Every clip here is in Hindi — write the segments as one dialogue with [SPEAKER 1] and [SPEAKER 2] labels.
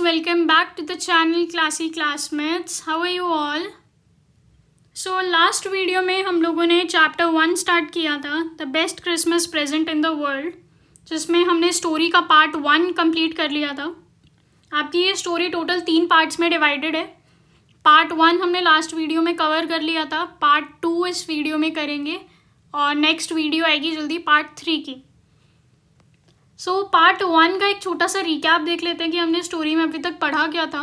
[SPEAKER 1] welcome back to the channel Classy Classmates. How are you all? So last video में हम लोगों ने चैप्टर 1 स्टार्ट किया था, the best Christmas present in the world, जिसमें हमने स्टोरी का पार्ट 1 कंप्लीट कर लिया था. आपकी ये स्टोरी टोटल 3 पार्ट्स में डिवाइडेड है. पार्ट 1 हमने लास्ट वीडियो में कवर कर लिया था, पार्ट 2 इस वीडियो में करेंगे और नेक्स्ट वीडियो आएगी जल्दी पार्ट 3 की. पार्ट 1 का एक छोटा सा रिकैप देख लेते हैं कि हमने स्टोरी में अभी तक पढ़ा क्या था.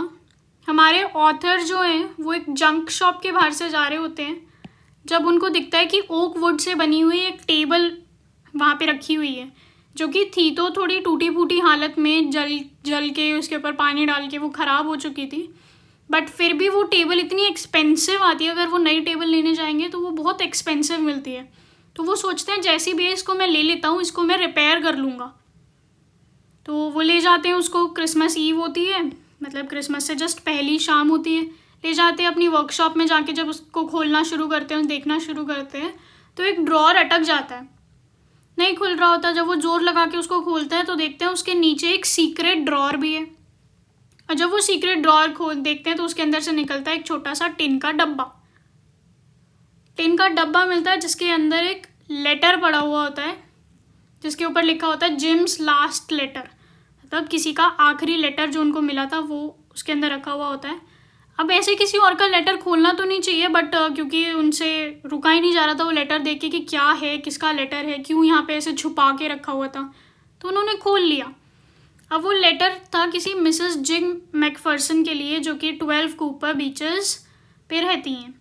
[SPEAKER 1] हमारे ऑथर जो हैं वो एक जंक शॉप के बाहर से जा रहे होते हैं, जब उनको दिखता है कि ओक वुड से बनी हुई एक टेबल वहाँ पे रखी हुई है, जो कि थी तो थोड़ी टूटी फूटी हालत में, जल के उसके ऊपर पानी डाल के वो ख़राब हो चुकी थी. बट फिर भी वो टेबल इतनी एक्सपेंसिव आती है, अगर वो नई टेबल लेने जाएंगे तो वो बहुत एक्सपेंसिव मिलती है. तो वो सोचते हैं जैसी भी है इसको मैं ले लेता हूँ, इसको मैं रिपेयर कर लूँगा. तो वो ले जाते हैं उसको. क्रिसमस ईव होती है, मतलब क्रिसमस से जस्ट पहली शाम होती है. ले जाते हैं अपनी वर्कशॉप में जाके, जब उसको खोलना शुरू करते हैं, देखना शुरू करते हैं, तो एक ड्रॉर अटक जाता है, नहीं खुल रहा होता. जब वो जोर लगा के उसको खोलते हैं तो देखते हैं उसके नीचे एक सीक्रेट ड्रॉर भी है. और जब वो सीक्रेट ड्रॉर देखते हैं तो उसके अंदर से निकलता है एक छोटा सा टिन का डब्बा मिलता है, जिसके अंदर एक लेटर पड़ा हुआ होता है, जिसके ऊपर लिखा होता है जिम्स लास्ट लेटर, मतलब किसी का आखिरी लेटर जो उनको मिला था वो उसके अंदर रखा हुआ होता है. अब ऐसे किसी और का लेटर खोलना तो नहीं चाहिए, बट क्योंकि उनसे रुका ही नहीं जा रहा था वो लेटर देख के कि क्या है, किसका लेटर है, क्यों यहाँ पे ऐसे छुपा के रखा हुआ था, तो उन्होंने खोल लिया. अब वो लेटर था किसी मिसेस जिम मैकफर्सन के लिए, जो कि 12 कूपर बीचेस पे रहती हैं.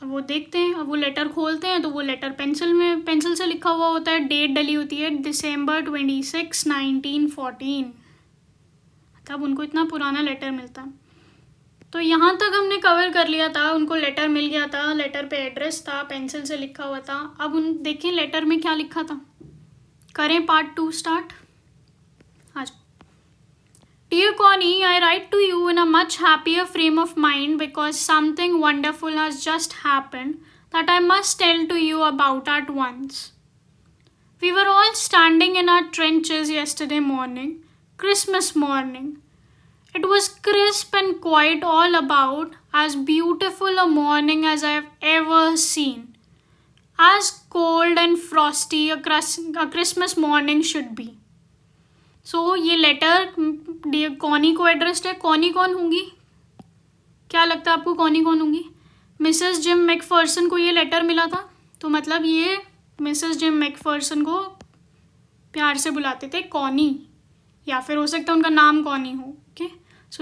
[SPEAKER 1] अब वो देखते हैं, अब वो लेटर खोलते हैं तो वो लेटर पेंसिल से लिखा हुआ होता है. डेट डली होती है December 26, 1914. तब उनको इतना पुराना लेटर मिलता है. तो यहाँ तक हमने कवर कर लिया था. उनको लेटर मिल गया था, लेटर पे एड्रेस था, पेंसिल से लिखा हुआ था. अब देखें लेटर में क्या लिखा था. करें पार्ट 2 स्टार्ट. आ जाओ. Dear Connie, I write to you in a much happier frame of mind because something wonderful has just happened that I must tell to you about at once. We were all standing in our trenches yesterday morning, Christmas morning. It was crisp and quiet all about, as beautiful a morning as I have ever seen. As cold and frosty a Christmas morning should be. ये लेटर कॉनी को एड्रेस्ड है. कॉनी कौन होंगी, क्या लगता है आपको कॉनी कौन होंगी? मिसेस जिम मैकफर्सन को ये लेटर मिला था, तो मतलब ये मिसेस जिम मैकफर्सन को प्यार से बुलाते थे कॉनी, या फिर हो सकता है उनका नाम कॉनी हो. ओके,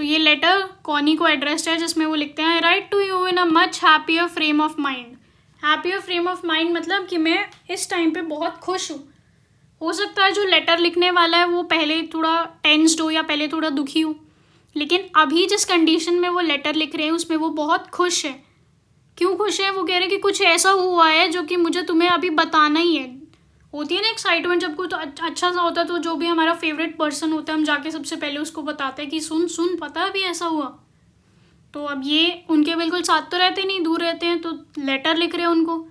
[SPEAKER 1] ये लेटर कॉनी को एड्रेस्ड है, जिसमें वो लिखते हैं, I write to you in a much happier frame of mind. Happier frame of mind मतलब कि मैं इस टाइम पे बहुत खुश हूँ. हो सकता है जो लेटर लिखने वाला है वो पहले थोड़ा टेंस्ड हो या पहले थोड़ा दुखी हो, लेकिन अभी जिस कंडीशन में वो लेटर लिख रहे हैं उसमें वो बहुत खुश है. क्यों खुश है? वो कह रहे हैं कि कुछ ऐसा हुआ है जो कि मुझे तुम्हें अभी बताना ही है. होती है ना एक्साइटमेंट, जब कुछ अच्छा सा होता है तो जो भी हमारा फेवरेट पर्सन होता है हम जाके सबसे पहले उसको बताते हैं कि सुन पता है अभी ऐसा हुआ. तो अब ये उनके बिल्कुल साथ तो रहते नहीं, दूर रहते हैं, तो लेटर लिख रहे हैं उनको.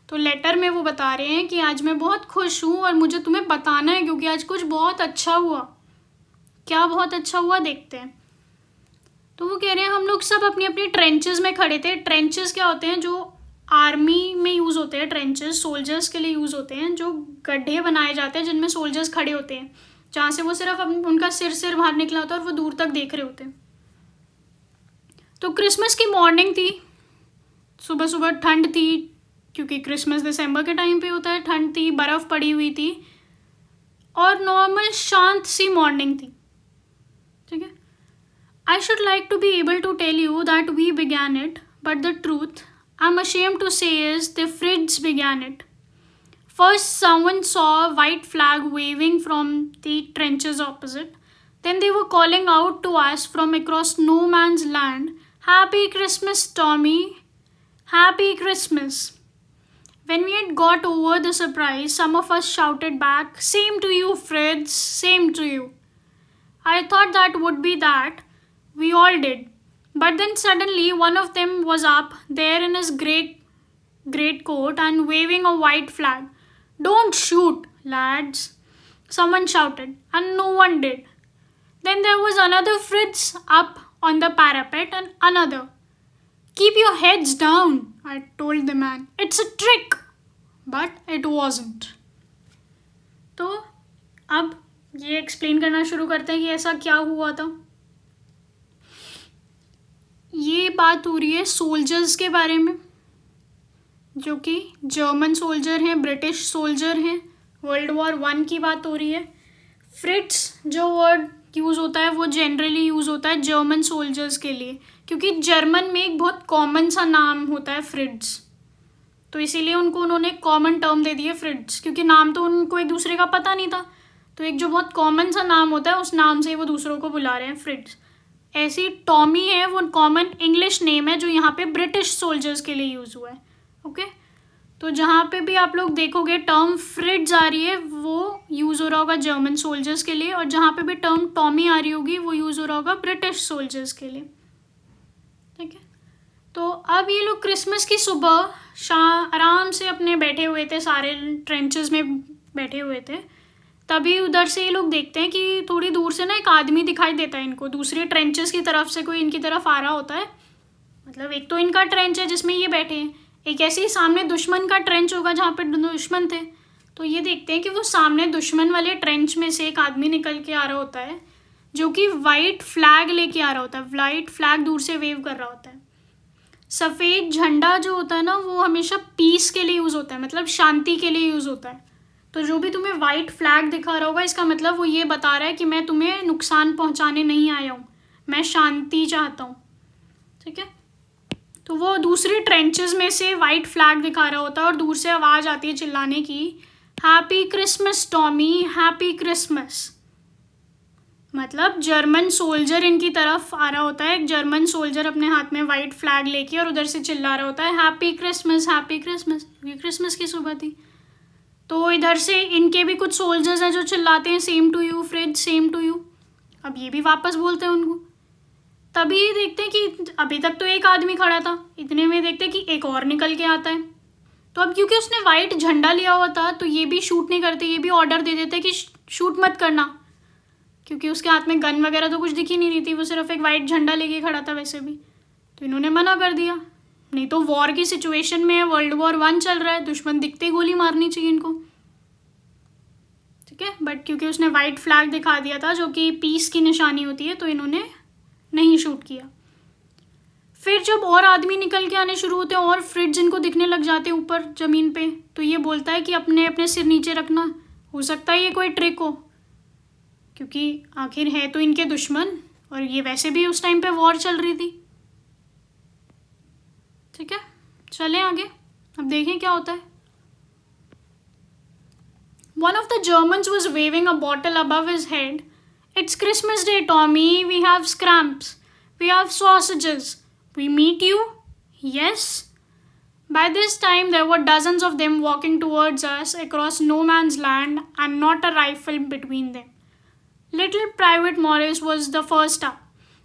[SPEAKER 1] तो लेटर में वो बता रहे हैं कि आज मैं बहुत खुश हूँ और मुझे तुम्हें बताना है क्योंकि आज कुछ बहुत अच्छा हुआ. क्या बहुत अच्छा हुआ देखते हैं. तो वो कह रहे हैं हम लोग सब अपनी अपनी ट्रेंचेस में खड़े थे. ट्रेंचेस क्या होते हैं? जो आर्मी में यूज़ होते हैं. ट्रेंचेस सोल्जर्स के लिए यूज़ होते हैं, जो गड्ढे बनाए जाते हैं जिनमें सोल्जर्स खड़े होते हैं, जहाँ से वो सिर्फ उनका सिर बाहर निकला होता है और वो दूर तक देख रहे होते हैं. तो क्रिसमस की मॉर्निंग थी, सुबह सुबह ठंड थी, क्योंकि क्रिसमस दिसंबर के टाइम पे होता है. ठंड थी, बर्फ़ पड़ी हुई थी और नॉर्मल शांत सी मॉर्निंग थी. ठीक है. I should like to be able to tell you that we began it, but the truth I am ashamed to say is the Fritz began it. First someone saw a white flag waving from the trenches opposite. Then they were calling out to us from across no man's land, Happy Christmas, Tommy! Happy Christmas! When we had got over the surprise, some of us shouted back, Same to you, Fritz, same to you. I thought that would be that. We all did. But then suddenly one of them was up there in his great coat and waving a white flag. Don't shoot, lads, someone shouted, and no one did. Then there was another Fritz up on the parapet and another. Keep your heads down, I told the man. It's a trick. But it wasn't. तो अब ये एक्सप्लेन करना शुरू करते हैं कि ऐसा क्या हुआ था. ये बात हो रही है सोल्जर्स के बारे में, जो कि जर्मन सोल्जर हैं, ब्रिटिश सोल्जर हैं. वर्ल्ड वॉर 1 की बात हो रही है. फ्रिट्स जो वर्ड यूज़ होता है वो जनरली यूज़ होता है जर्मन सोल्जर्स के लिए, क्योंकि जर्मन में एक बहुत कॉमन सा नाम होता है फ्रिट्स. तो इसीलिए उन्होंने कॉमन टर्म दे दिया फ्रिट्स, क्योंकि नाम तो उनको एक दूसरे का पता नहीं था. तो एक जो बहुत कॉमन सा नाम होता है उस नाम से वो दूसरों को बुला रहे हैं फ्रिट्स. ऐसी टॉमी है, वो कॉमन इंग्लिश नेम है जो यहाँ पे ब्रिटिश सोल्जर्स के लिए यूज़ हुआ है. ओके, तो जहाँ पे भी आप लोग देखोगे टर्म फ्रिट्स आ रही है वो यूज़ हो रहा होगा जर्मन सोल्जर्स के लिए, और जहाँ पे भी टर्म टॉमी आ रही होगी वो यूज़ हो रहा होगा ब्रिटिश सोल्जर्स के लिए. ठीक है, तो अब ये लोग क्रिसमस की सुबह आराम से अपने बैठे हुए थे, सारे ट्रेंचेस में बैठे हुए थे. तभी उधर से ये लोग देखते हैं कि थोड़ी दूर से ना एक आदमी दिखाई देता है इनको, दूसरे ट्रेंचेस की तरफ से कोई इनकी तरफ आ रहा होता है. मतलब एक तो इनका ट्रेंच है जिसमें ये बैठे हैं, एक ऐसे ही सामने दुश्मन का ट्रेंच होगा जहाँ पे दुश्मन थे. तो ये देखते हैं कि वो सामने दुश्मन वाले ट्रेंच में से एक आदमी निकल के आ रहा होता है, जो कि वाइट फ्लैग लेके आ रहा होता है. वाइट फ्लैग दूर से वेव कर रहा होता है. सफ़ेद झंडा जो होता है ना वो हमेशा पीस के लिए यूज़ होता है, मतलब शांति के लिए यूज़ होता है. तो जो भी तुम्हें वाइट फ्लैग दिखा रहा होगा इसका मतलब वो ये बता रहा है कि मैं तुम्हें नुकसान पहुंचाने नहीं आया हूँ, मैं शांति चाहता हूँ. ठीक है, तो वो दूसरे ट्रेंचेस में से वाइट फ्लैग दिखा रहा होता है और दूर से आवाज़ आती है चिल्लाने की, happy Christmas Tommy, happy Christmas. मतलब जर्मन सोल्जर इनकी तरफ आ रहा होता है, एक जर्मन सोल्जर अपने हाथ में वाइट फ्लैग लेके, और उधर से चिल्ला रहा होता है हैप्पी क्रिसमस, हैप्पी क्रिसमस, क्योंकि क्रिसमस की सुबह थी. तो इधर से इनके भी कुछ सोल्जर्स हैं जो चिल्लाते हैं same to you fridge, same to you. अब ये भी वापस बोलते हैं उनको. तभी देखते हैं कि अभी तक तो एक आदमी खड़ा था, इतने में देखते हैं कि एक और निकल के आता है. तो अब क्योंकि उसने वाइट झंडा लिया हुआ था तो ये भी शूट नहीं करते, ये भी ऑर्डर दे देते कि शूट मत करना, क्योंकि उसके हाथ में गन वगैरह तो कुछ दिख ही नहीं रही थी, वो सिर्फ एक वाइट झंडा लेके खड़ा था वैसे भी. तो इन्होंने मना कर दिया, नहीं तो वॉर की सिचुएशन में है, वर्ल्ड वॉर 1 चल रहा है, दुश्मन दिखते ही गोली मारनी चाहिए इनको. ठीक है, बट क्योंकि उसने वाइट फ्लैग दिखा दिया था जो कि पीस की निशानी होती है, तो इन्होंने नहीं शूट किया. फिर जब और आदमी निकल के आने शुरू होते हैं और फ्रिज इनको दिखने लग जाते हैं ऊपर ज़मीन पे, तो ये बोलता है कि अपने अपने सिर नीचे रखना, हो सकता है ये कोई ट्रिक हो, क्योंकि आखिर है तो इनके दुश्मन, और ये वैसे भी उस टाइम पे वॉर चल रही थी. ठीक है, चलें आगे, अब देखें क्या होता है. One of the Germans was waving a bottle above his head. It's Christmas Day, Tommy. We have scramps. We have sausages. We meet you? Yes. By this time, there were dozens of them walking towards us across no man's land and not a rifle between them. Little Private Morris was the first up.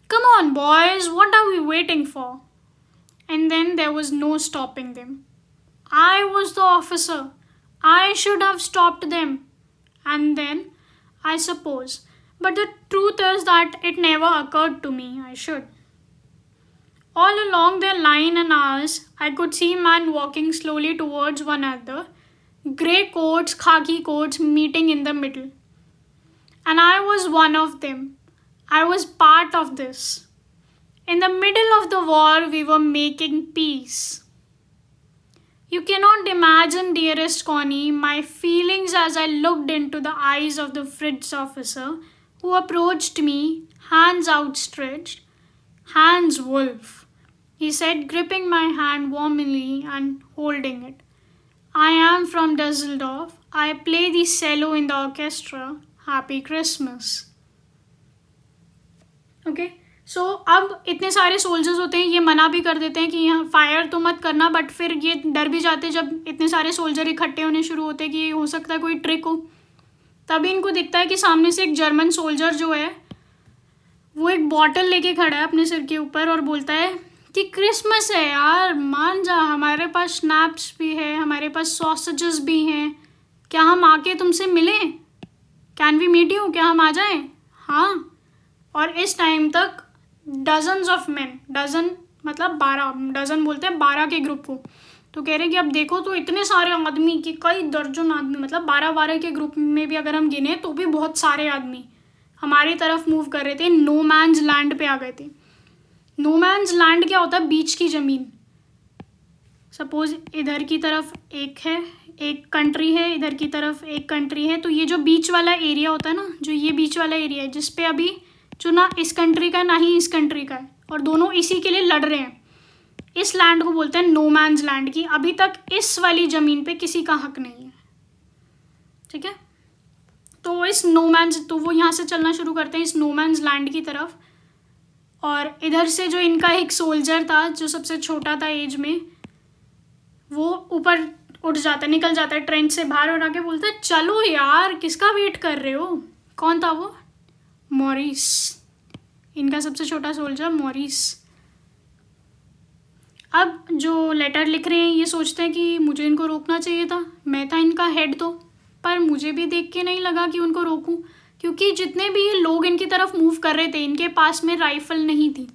[SPEAKER 1] Come on, boys. What are we waiting for? And then there was no stopping them. I was the officer. I should have stopped them. And then, I suppose. But the truth is that it never occurred to me I should. All along their line and ours, I could see men walking slowly towards one another, grey coats, khaki coats meeting in the middle. And I was one of them. I was part of this. In the middle of the war, we were making peace. You cannot imagine, dearest Connie, my feelings as I looked into the eyes of the Fritz officer who approached me, hands outstretched. Hans Wolf, he said, gripping my hand warmly and holding it. I am from Dusseldorf. I play the cello in the orchestra. Happy Christmas. Okay. सो अब इतने सारे सोल्जर्स होते हैं, ये मना भी कर देते हैं कि यहाँ फायर तो मत करना, बट फिर ये डर भी जाते हैं जब इतने सारे सोल्जर इकट्ठे होने शुरू होते हैं कि हो सकता है कोई ट्रिक हो. तभी इनको दिखता है कि सामने से एक जर्मन सोल्जर जो है वो एक बॉटल लेके खड़ा है अपने सिर के ऊपर और बोलता है कि क्रिसमस है यार, मान जा, हमारे पास स्नैप्स भी है, हमारे पास सॉसेजेस भी हैं, क्या हम आके तुमसे मिलें? Can we meet you? क्या हम आ जाएं? हाँ, और इस टाइम तक डजन्स ऑफ मैन, डजन मतलब 12, डजन बोलते हैं 12 के ग्रुप को। तो कह रहे कि अब देखो तो इतने सारे आदमी कि कई दर्जन आदमी, मतलब 12-12 के ग्रुप में भी अगर हम गिने तो भी बहुत सारे आदमी हमारी तरफ मूव कर रहे थे, नो मैन्स लैंड पे आ गए थे। नो मैन्स लैंड क्या होता है? बीच की ज़मीन। सपोज इधर की तरफ एक है, एक कंट्री है, इधर की तरफ एक कंट्री है, तो ये जो बीच वाला एरिया होता है ना, जो ये बीच वाला एरिया है जिस पे अभी जो ना इस कंट्री का ना ही इस कंट्री का है और दोनों इसी के लिए लड़ रहे हैं, इस लैंड को बोलते हैं नो मैन्स लैंड। की अभी तक इस वाली ज़मीन पे किसी का हक नहीं है, ठीक है। तो इस नो मैन्स, तो वो यहाँ से चलना शुरू करते हैं इस नो मैन्स लैंड की तरफ। और इधर से जो इनका एक सोल्जर था जो सबसे छोटा था एज में, वो ऊपर उठ जाता है, निकल जाता है ट्रेंच से बाहर और आके बोलता है चलो यार किसका वेट कर रहे हो। कौन था वो? मॉरिस, इनका सबसे छोटा सोल्जर मॉरिस। अब जो लेटर लिख रहे हैं ये सोचते हैं कि मुझे इनको रोकना चाहिए था, मैं था इनका हेड तो, पर मुझे भी देख के नहीं लगा कि उनको रोकूं, क्योंकि जितने भी ये लोग इनकी तरफ मूव कर रहे थे इनके पास में राइफल नहीं थी,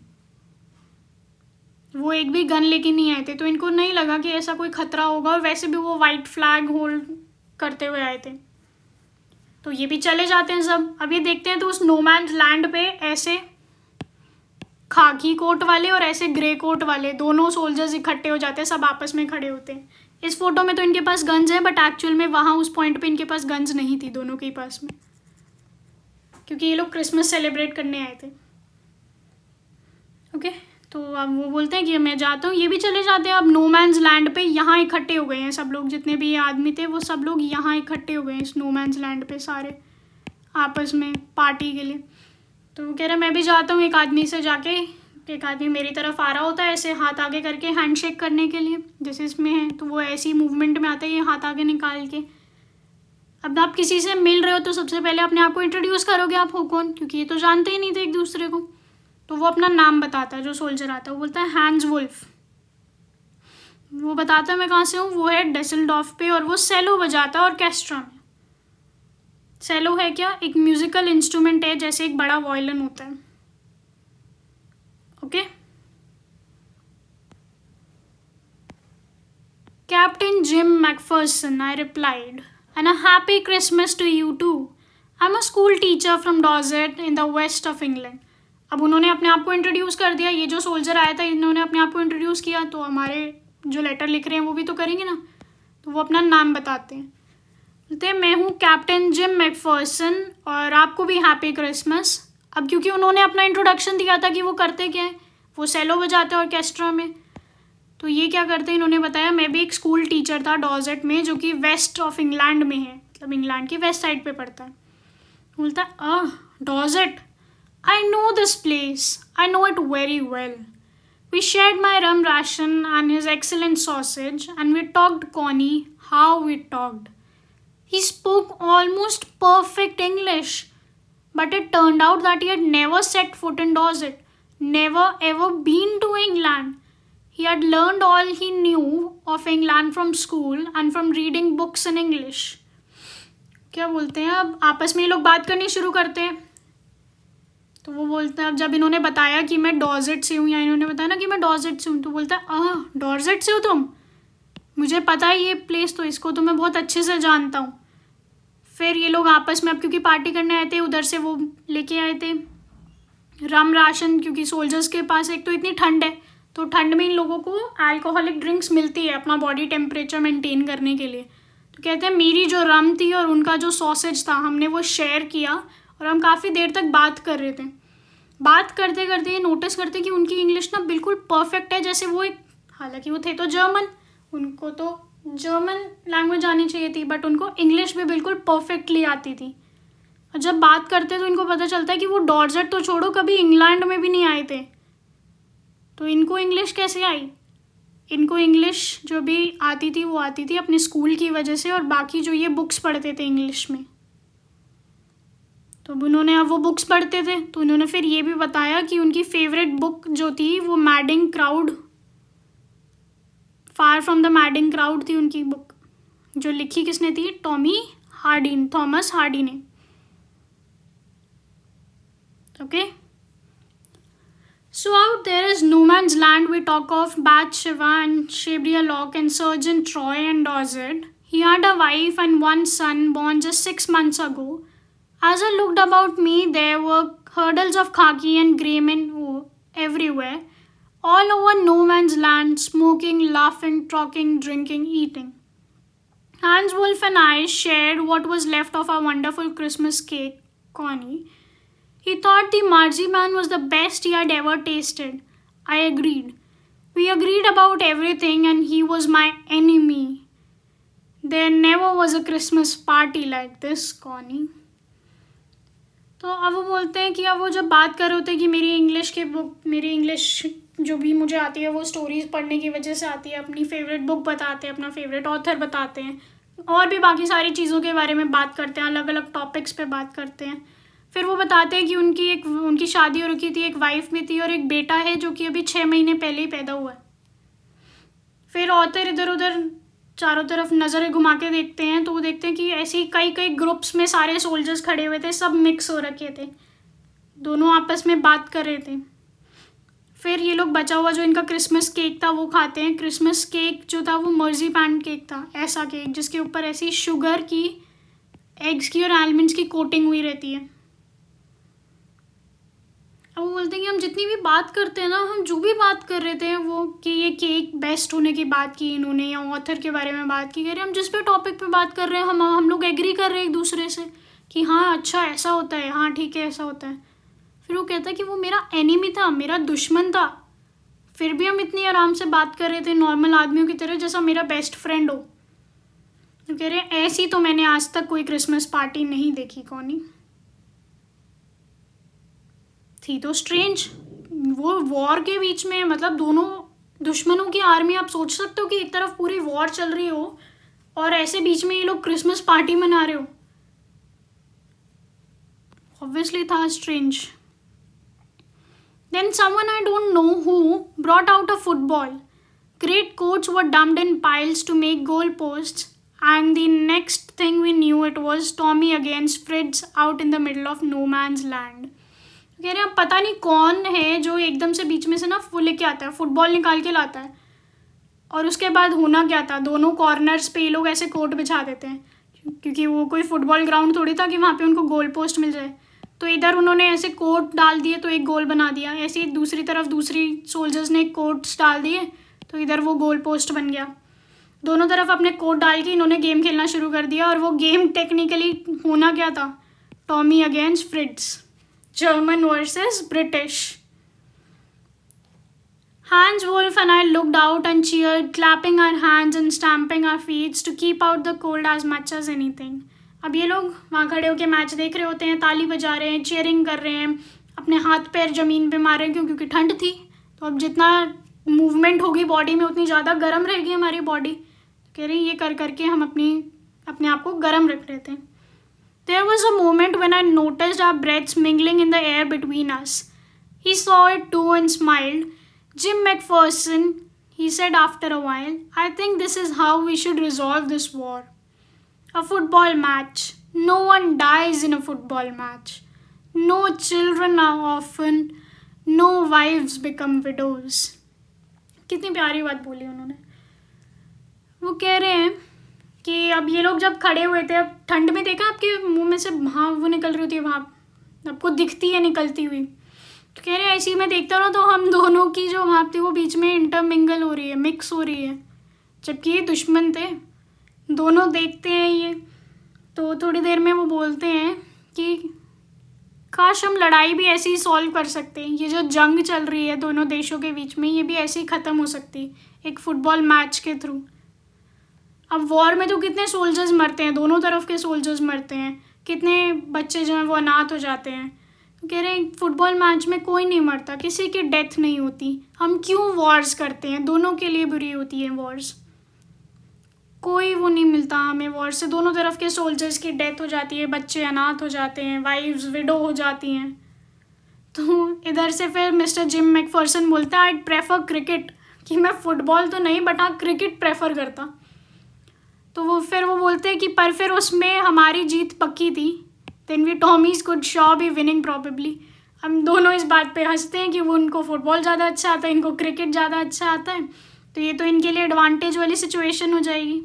[SPEAKER 1] वो एक भी गन लेके नहीं आए थे, तो इनको नहीं लगा कि ऐसा कोई खतरा होगा। और वैसे भी वो वाइट फ्लैग होल्ड करते हुए आए थे, तो ये भी चले जाते हैं सब। अब ये देखते हैं तो उस नो मैन्स लैंड पे ऐसे खाकी कोट वाले और ऐसे ग्रे कोट वाले दोनों सोल्जर्स इकट्ठे हो जाते हैं, सब आपस में खड़े होते हैं। इस फोटो में तो इनके पास गन्स हैं, बट एक्चुअल में वहाँ उस पॉइंट पे इनके पास गन्स नहीं थी दोनों के पास में, क्योंकि ये लोग क्रिसमस सेलिब्रेट करने आए थे। ओके, तो अब वो बोलते हैं कि मैं जाता हूँ, ये भी चले जाते हैं। अब नो मैन्स लैंड पे यहाँ इकट्ठे हो गए हैं सब लोग, जितने भी आदमी थे वो सब लोग यहाँ इकट्ठे हो गए हैं इस नो मैन्स लैंड पे, सारे आपस में पार्टी के लिए। तो वो कह रहे मैं भी जाता हूँ, एक आदमी से जाके, एक आदमी मेरी तरफ आ रहा होता है ऐसे हाथ आगे करके हैंडशेक करने के लिए, जैसे इसमें है, तो वो ऐसी मूवमेंट में आता है ये हाथ आगे निकाल के। अब आप किसी से मिल रहे हो तो सबसे पहले अपने आप को इंट्रोड्यूस करोगे, आप हो कौन, क्योंकि ये तो जानते ही नहीं थे एक दूसरे को। तो वो अपना नाम बताता है, जो सोल्जर आता है वो बोलता है हैंस वुल्फ। वो बताता है मैं कहाँ से हूँ, वो है डेसल्डॉर्फ पे, और वो सेलो बजाता है ऑर्केस्ट्रा में। सेलो है क्या? एक म्यूजिकल इंस्ट्रूमेंट है, जैसे एक बड़ा वायलिन होता है। Okay, captain Jim McPherson, I replied, and a happy Christmas to you too. I am a school teacher from Dorset in the west of England. अब उन्होंने अपने आप को इंट्रोड्यूस कर दिया, ये जो सोल्जर आया था इन्होंने अपने आप को इंट्रोड्यूस किया, तो हमारे जो लेटर लिख रहे हैं वो भी तो करेंगे ना, तो वो अपना नाम बताते हैं। बोलते हैं मैं हूँ कैप्टन जिम मैकफर्सन और आपको भी हैप्पी क्रिसमस। अब क्योंकि उन्होंने अपना इंट्रोडक्शन दिया था कि वो करते क्या है, वो सेलो बजाते हैं ऑर्केस्ट्रा में, तो ये क्या करते हैं इन्होंने बताया मैं भी एक स्कूल टीचर था डॉर्सेट में, जो कि वेस्ट ऑफ इंग्लैंड में है, मतलब इंग्लैंड की वेस्ट साइड पे पड़ता है। बोलता है Dorset, I know this place. I know it very well. We shared my rum ration and his excellent sausage, and we talked Connie. How we talked. He spoke almost perfect English, but it turned out that he had never set foot in Dorset, never ever been to England. He had learned all he knew of England from school and from reading books in English. क्या बोलते हैं, अब आपस में ये लोग बात करनी शुरू करते हैं। तो वो बोलता है, अब जब इन्होंने बताया कि मैं डॉर्सेट से हूँ, या इन्होंने बताया ना कि मैं डॉर्सेट से हूँ, तो बोलता है डॉर्सेट से हो तुम, मुझे पता है ये प्लेस, तो इसको तो मैं बहुत अच्छे से जानता हूँ। फिर ये लोग आपस में, अब क्योंकि पार्टी करने आए थे, उधर से वो लेके आए थे रम राशन, क्योंकि सोल्जर्स के पास एक तो इतनी ठंड है, तो ठंड में इन लोगों को अल्कोहलिक ड्रिंक्स मिलती है अपना बॉडी टेम्परेचर मेंटेन करने के लिए। तो कहते हैं मेरी जो रम थी और उनका जो सॉसेज था, हमने वो शेयर किया और हम काफ़ी देर तक बात कर रहे थे। बात करते करते ये नोटिस करते कि उनकी इंग्लिश ना बिल्कुल परफेक्ट है, जैसे वो एक, हालांकि वो थे तो जर्मन, उनको तो जर्मन लैंग्वेज आनी चाहिए थी, बट उनको इंग्लिश भी बिल्कुल परफेक्टली आती थी। और जब बात करते तो इनको पता चलता है कि वो डॉर्सेट तो छोड़ो, कभी इंग्लैंड में भी नहीं आए थे, तो इनको इंग्लिश कैसे आई। इनको इंग्लिश जो भी आती थी वो आती थी अपने स्कूल की वजह से, और बाकी जो ये बुक्स पढ़ते थे इंग्लिश में, तो उन्होंने, अब वो बुक्स पढ़ते थे तो उन्होंने फिर ये भी बताया कि उनकी फेवरेट बुक जो थी वो madding crowd, far from the madding crowd थी उनकी बुक, जो लिखी किसने थी, थॉमस हार्डी ने। Okay, So out there is no man's land. We talk of Bathsheba and Shabrialok and Sergeant Troy and Dozet. He had a wife and one son born just 6 months ago. As I looked about me, there were hurdles of khaki and grey men everywhere, all over no man's land, smoking, laughing, talking, drinking, eating. Hans Wolf and I shared what was left of our wonderful Christmas cake, Connie. He thought the marzipan was the best he had ever tasted. I agreed. We agreed about everything, and he was my enemy. There never was a Christmas party like this, Connie. तो अब वो बोलते हैं कि अब वो जब बात कर रहे होते हैं कि मेरी इंग्लिश जो भी मुझे आती है वो स्टोरीज पढ़ने की वजह से आती है, अपनी फेवरेट बुक बताते हैं, अपना फेवरेट ऑथर बताते हैं, और भी बाकी सारी चीज़ों के बारे में बात करते हैं, अलग अलग टॉपिक्स पे बात करते हैं. फिर वो बताते हैं कि उनकी शादी हो रखी थी, एक वाइफ भी थी और एक बेटा है जो कि अभी 6 महीने पहले ही पैदा हुआ है. फिर ऑथर इधर उधर चारों तरफ नज़रें घुमा के देखते हैं तो वो देखते हैं कि ऐसे ही कई ग्रुप्स में सारे सोल्जर्स खड़े हुए थे, सब मिक्स हो रखे थे, दोनों आपस में बात कर रहे थे. फिर ये लोग बचा हुआ जो इनका क्रिसमस केक था वो खाते हैं. क्रिसमस केक जो था वो मर्जीपैन केक था, ऐसा केक जिसके ऊपर ऐसी शुगर की, एग्स की और आलमंड्स की कोटिंग हुई रहती है. अब वो बोलते हैं कि हम जितनी भी बात करते हैं ना, हम जो भी बात कर रहे थे वो कि ये केक बेस्ट होने की बात की इन्होंने, या ऑथर के बारे में बात की, कह रहे हम जिस पे टॉपिक पे बात कर रहे हैं हम लोग एग्री कर रहे हैं एक दूसरे से कि हाँ अच्छा ऐसा होता है, हाँ ठीक है ऐसा होता है. फिर वो कहता है कि वो मेरा एनिमी था, मेरा दुश्मन था, फिर भी हम इतनी आराम से बात कर रहे थे नॉर्मल आदमियों की तरह, जैसा मेरा बेस्ट फ्रेंड हो. तो कह रहे हैं ऐसी तो मैंने आज तक कोई क्रिसमस पार्टी नहीं देखी, कौनी थी तो स्ट्रेंज. वो वॉर के बीच में, मतलब दोनों दुश्मनों की आर्मी, आप सोच सकते हो कि एक तरफ पूरी वॉर चल रही हो और ऐसे बीच में ये लोग क्रिसमस पार्टी मना रहे हो. ऑब्वियसली था strange. Then someone I don't know who brought out a football. Great coats were dumped in piles to make goal posts, and the next thing we knew it was Tommy against Fritz out in the middle of no man's land. कह रहे हैं पता नहीं कौन है जो एकदम से बीच में से ना वो लेके आता है, फुटबॉल निकाल के लाता है, और उसके बाद होना क्या था, दोनों कॉर्नर्स पे ये लोग ऐसे कोर्ट बिछा देते हैं, क्योंकि वो कोई फुटबॉल ग्राउंड थोड़ी था कि वहाँ पे उनको गोल पोस्ट मिल जाए. तो इधर उन्होंने ऐसे कोट डाल दिए तो एक गोल बना दिया, ऐसे ही दूसरी तरफ दूसरी सोल्जर्स ने कोट्स डाल दिए तो इधर वो गोल पोस्ट बन गया. दोनों तरफ अपने कोट डाल के इन्होंने गेम खेलना शुरू कर दिया, और वो गेम टेक्निकली होना क्या था, Tommy against Fritz, German versus British. Hans Wolf and I looked out and cheered, clapping our hands and stamping our feet to keep out the cold as much as anything. अब ये लोग वहाँ खड़े होकर मैच देख रहे होते हैं, ताली बजा रहे हैं, चीयरिंग कर रहे हैं, अपने हाथ पैर ज़मीन पे मार रहे हैं क्योंकि ठंड थी. तो अब जितना मूवमेंट होगी बॉडी में उतनी ज़्यादा गर्म रहेगी हमारी बॉडी. कह रही ये कर करके हम अपने आप को गर्म रख रहे थे. There was a moment when I noticed our breaths mingling in the air between us. He saw it too and smiled. Jim McPherson, he said after a while, I think this is how we should resolve this war. A football match. No one dies in a football match. No children are orphaned. No wives become widows. कितनी प्यारी बात बोली उन्होंने. वो कह रहे हैं कि अब ये लोग जब खड़े हुए थे, अब ठंड में देखा आपके मुंह में से हाँ वो निकल रही होती है, वहाँ आपको दिखती है निकलती हुई. तो कह रहे हैं ऐसे ही मैं देखता रहा तो हम दोनों की जो भाप थी वो बीच में इंटरमिंगल हो रही है, मिक्स हो रही है, जबकि ये दुश्मन थे. दोनों देखते हैं ये, तो थोड़ी देर में वो बोलते हैं कि काश हम लड़ाई भी ऐसे ही सॉल्व कर सकते हैं. ये जो जंग चल रही है दोनों देशों के बीच में, ये भी ऐसे ही ख़त्म हो सकती एक फुटबॉल मैच के थ्रू. अब वॉर में तो कितने सोल्जर्स मरते हैं, दोनों तरफ के सोल्जर्स मरते हैं, कितने बच्चे जो हैं वो अनाथ हो जाते हैं. तो कह रहे हैं फुटबॉल मैच में कोई नहीं मरता, किसी की डेथ नहीं होती. हम क्यों वॉर्स करते हैं, दोनों के लिए बुरी होती है वॉर्स. कोई वो नहीं मिलता हमें वॉर से, दोनों तरफ के सोल्जर्स की डेथ हो जाती है, बच्चे अनाथ हो जाते हैं, वाइफ्स विडो हो जाती हैं. तो इधर से फिर मिस्टर जिम मैकफर्सन बोलता है आई प्रेफर क्रिकेट, कि मैं फ़ुटबॉल तो नहीं बट हाँ क्रिकेट प्रेफर करता. तो वो बोलते हैं कि पर फिर उसमें हमारी जीत पक्की थी. Then we Tommies could show be winning probably. हम दोनों इस बात पे हंसते हैं कि वो उनको फुटबॉल ज़्यादा अच्छा आता है, इनको क्रिकेट ज़्यादा अच्छा आता है, तो ये तो इनके लिए एडवांटेज वाली सिचुएशन हो जाएगी.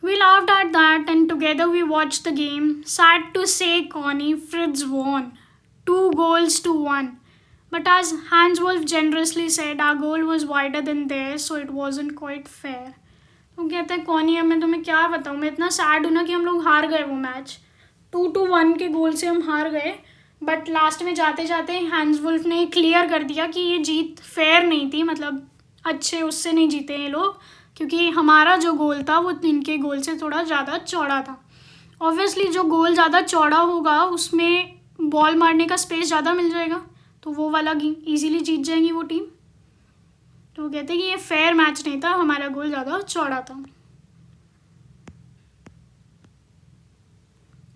[SPEAKER 1] We laughed at that and together we watched the game. Sad to say, Connie, Fritz won. 2-1. But as Hans Wolf generously said, our goal was wider than theirs, so it wasn't quite fair. तो कहते हैं कॉनी, अब मैं तुम्हें क्या बताऊँ, मैं इतना सैड हूँ ना कि हम लोग हार गए वो मैच. 2-1 के गोल से हम हार गए. बट लास्ट में जाते जाते हैंस वुल्फ ने क्लियर कर दिया कि ये जीत फेयर नहीं थी, मतलब अच्छे उससे नहीं जीते ये लोग, क्योंकि हमारा जो गोल था वो इनके गोल से थोड़ा ज़्यादा चौड़ा था. ऑब्वियसली जो गोल ज़्यादा चौड़ा होगा उसमें बॉल मारने का स्पेस ज़्यादा मिल जाएगा, तो वो वाला ईजीली जीत जाएंगी वो टीम. तो वो कहते हैं कि ये फेयर मैच नहीं था, हमारा गोल ज़्यादा चौड़ा था.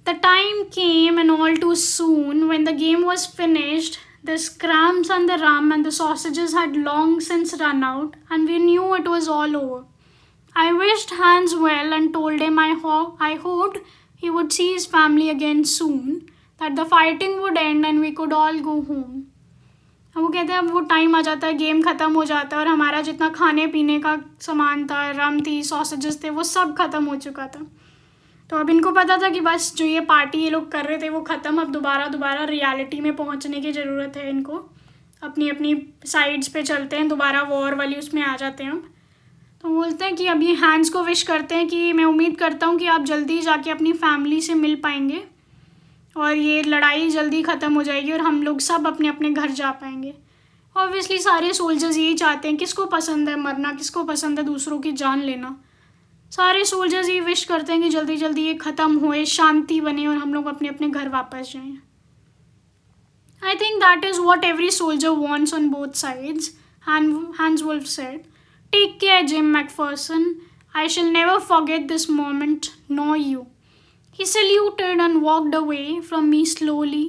[SPEAKER 1] The time came, and all too soon, when the game was finished. The scrams and the rum and the sausages had long since run out, and we knew it was all over. I wished Hans well and told him I hoped he would see his family again soon, that the fighting would end and we could all go home. वो कहते हैं अब वो टाइम आ जाता है, गेम ख़त्म हो जाता है और हमारा जितना खाने पीने का सामान था, रम थी, सॉसेजेस थे, वो सब ख़त्म हो चुका था. तो अब इनको पता था कि बस जो ये पार्टी ये लोग कर रहे थे वो ख़त्म, अब दोबारा रियलिटी में पहुंचने की ज़रूरत है इनको. अपनी अपनी साइड्स पे चलते हैं, दोबारा वॉर वाली उसमें आ जाते हैं. अब तो बोलते हैं कि अब ये हैंड्स को विश करते हैं कि मैं उम्मीद करता हूँ कि आप जल्दी जाके अपनी फैमिली से मिल पाएंगे और ये लड़ाई जल्दी ख़त्म हो जाएगी और हम लोग सब अपने अपने घर जा पाएंगे. ऑब्वियसली सारे सोल्जर्स यही चाहते हैं, किसको पसंद है मरना, किसको पसंद है दूसरों की जान लेना. सारे सोल्जर्स ये विश करते हैं कि जल्दी जल्दी ये ख़त्म होए, शांति बने और हम लोग अपने अपने घर वापस जाएं. I think that is what every soldier wants on both sides, Hans Wolf said. Take care Jim McPherson, I shall never forget this moment, nor you. He saluted and walked away from me slowly,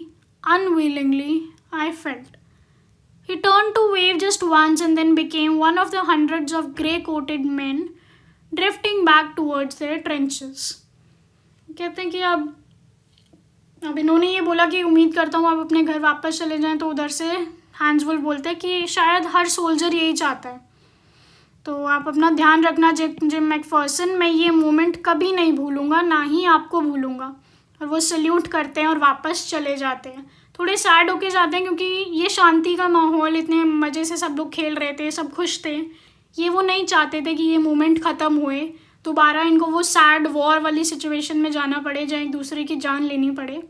[SPEAKER 1] unwillingly, I felt. He turned to wave just once and then became one of the hundreds of grey-coated men drifting back towards their trenches. कहते हैं कि अब इन्होंने ये बोला कि उम्मीद करता हूँ आप अपने घर वापस चले जाएं, तो उधर से हैंस वुल्फ बोलते हैं कि शायद हर सोल्जर यही चाहता है, तो आप अपना ध्यान रखना जिम मैकफर्सन, मैं ये मोमेंट कभी नहीं भूलूंगा, ना ही आपको भूलूंगा. और वो सल्यूट करते हैं और वापस चले जाते हैं. थोड़े सैड होके जाते हैं क्योंकि ये शांति का माहौल, इतने मज़े से सब लोग खेल रहे थे, सब खुश थे, ये वो नहीं चाहते थे कि ये मोमेंट ख़त्म हुए, दोबारा इनको वो सैड वॉर वाली सिचुएशन में जाना पड़े जहाँ एक दूसरे की जान लेनी पड़े.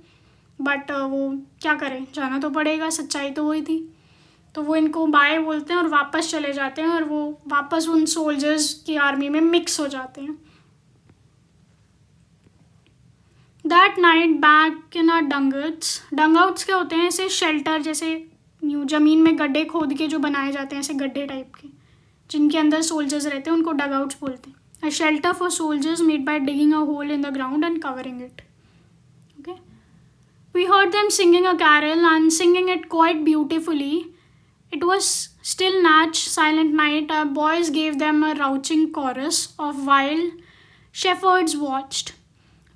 [SPEAKER 1] बट वो क्या करें, जाना तो पड़ेगा, सच्चाई तो वही थी. तो वो इनको बाय बोलते हैं और वापस चले जाते हैं और वो वापस उन सोल्जर्स की आर्मी में मिक्स हो जाते हैं. That night back in our dugouts क्या होते हैं, ऐसे शेल्टर जैसे ज़मीन में गड्ढे खोद के जो बनाए जाते हैं, ऐसे गड्ढे टाइप के जिनके अंदर सोल्जर्स रहते हैं, उनको डगआउट्स बोलते हैं. A shelter for soldiers made by digging a hole in the ground and covering it. Okay, we heard them singing a carol and singing it quite beautifully. It was still Natch, silent night. Our boys gave them a rouching chorus of while shepherds watched.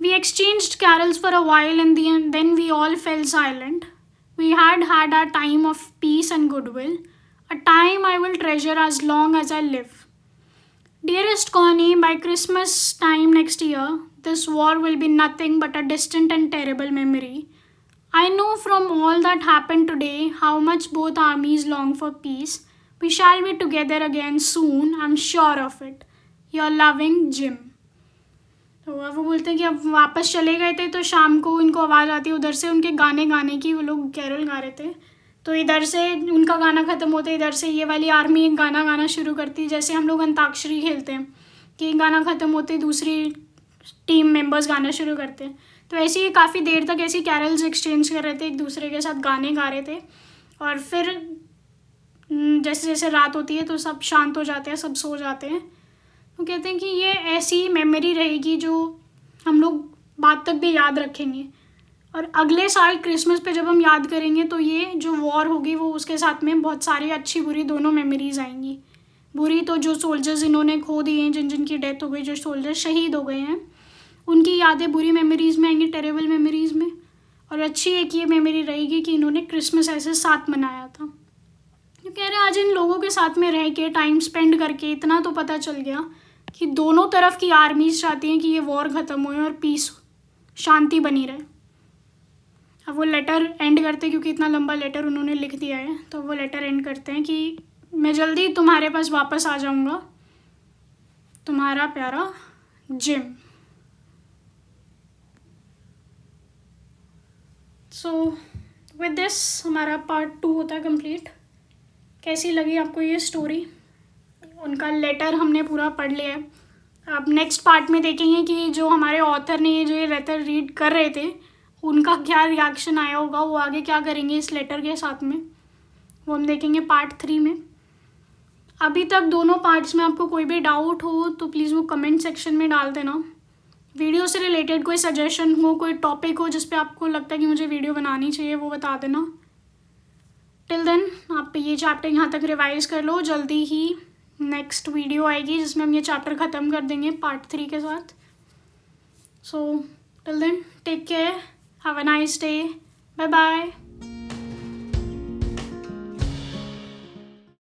[SPEAKER 1] We exchanged carols for a while and then we all fell silent. We had our time of peace and goodwill, a time I will treasure as long as I live. Dearest Connie, by Christmas time next year, this war will be nothing but a distant and terrible memory. I know from all that happened today how much both armies long for peace. We shall be together again soon, I'm sure of it. Your loving Jim. तो अब वो बोलते हैं कि अब वापस चले गए थे, तो शाम को इनको आवाज़ आती है उधर से उनके गाने गाने की, वो लोग कैरल गा रहे थे. तो इधर से उनका गाना ख़त्म होता है, इधर से ये वाली आर्मी एक गाना गाना शुरू करती है, जैसे हम लोग अंताक्षरी खेलते हैं कि गाना ख़त्म होते दूसरी टीम मेंबर्स गाना शुरू करते हैं. तो ऐसे ही काफ़ी देर तक ऐसी कैरल्स एक्सचेंज कर रहे थे, एक दूसरे के साथ गाने गा रहे थे. और फिर जैसे जैसे रात होती है तो सब शांत हो जाते हैं, सब सो जाते हैं. तो कहते हैं कि ये ऐसी मेमोरी रहेगी जो हम लोग बाद तक भी याद रखेंगे. और अगले साल क्रिसमस पे जब हम याद करेंगे तो ये जो वॉर होगी वो उसके साथ में बहुत सारी अच्छी बुरी दोनों मेमोरीज़ आएंगी. बुरी तो जो सोल्जर्स इन्होंने खो दिए हैं, जिनकी डेथ हो गई, जो सोल्जर्स शहीद हो गए हैं, उनकी यादें बुरी मेमोरीज़ में आएंगी, टेरेबल मेमोरीज़ में. और अच्छी एक ये मेमोरी रहेगी कि इन्होंने क्रिसमस ऐसे साथ मनाया था। तो कह रहे आज इन लोगों के साथ में रह के टाइम स्पेंड करके इतना तो पता चल गया कि दोनों तरफ की आर्मीज चाहती हैं कि ये वॉर ख़त्म हो और पीस, शांति बनी रहे। अब वो लेटर एंड करते हैं, क्योंकि इतना लंबा लेटर उन्होंने लिख दिया है, तो वो लेटर एंड करते हैं कि मैं जल्दी तुम्हारे पास वापस आ जाऊँगा, तुम्हारा प्यारा जिम। सो विद दिस हमारा पार्ट 2 होता है कंप्लीट। कैसी लगी आपको ये स्टोरी? उनका लेटर हमने पूरा पढ़ लिया है। अब नेक्स्ट पार्ट में देखेंगे कि जो हमारे ऑथर ने जो ये लेटर रीड कर रहे थे उनका क्या रिएक्शन आया होगा, वो आगे क्या करेंगे इस लेटर के साथ में, वो हम देखेंगे पार्ट 3 में। अभी तक दोनों पार्ट्स में आपको कोई भी डाउट हो तो प्लीज़ वो कमेंट सेक्शन में डाल देना। वीडियो से रिलेटेड कोई सजेशन हो, कोई टॉपिक हो जिस पे आपको लगता है कि मुझे वीडियो बनानी चाहिए, वो बता देना। टिल देन आप ये चैप्टर यहाँ तक रिवाइज कर लो। जल्दी ही नेक्स्ट वीडियो आएगी जिसमें हम ये चैप्टर ख़त्म कर देंगे पार्ट 3 के साथ। So till then take care, have a nice day, bye bye.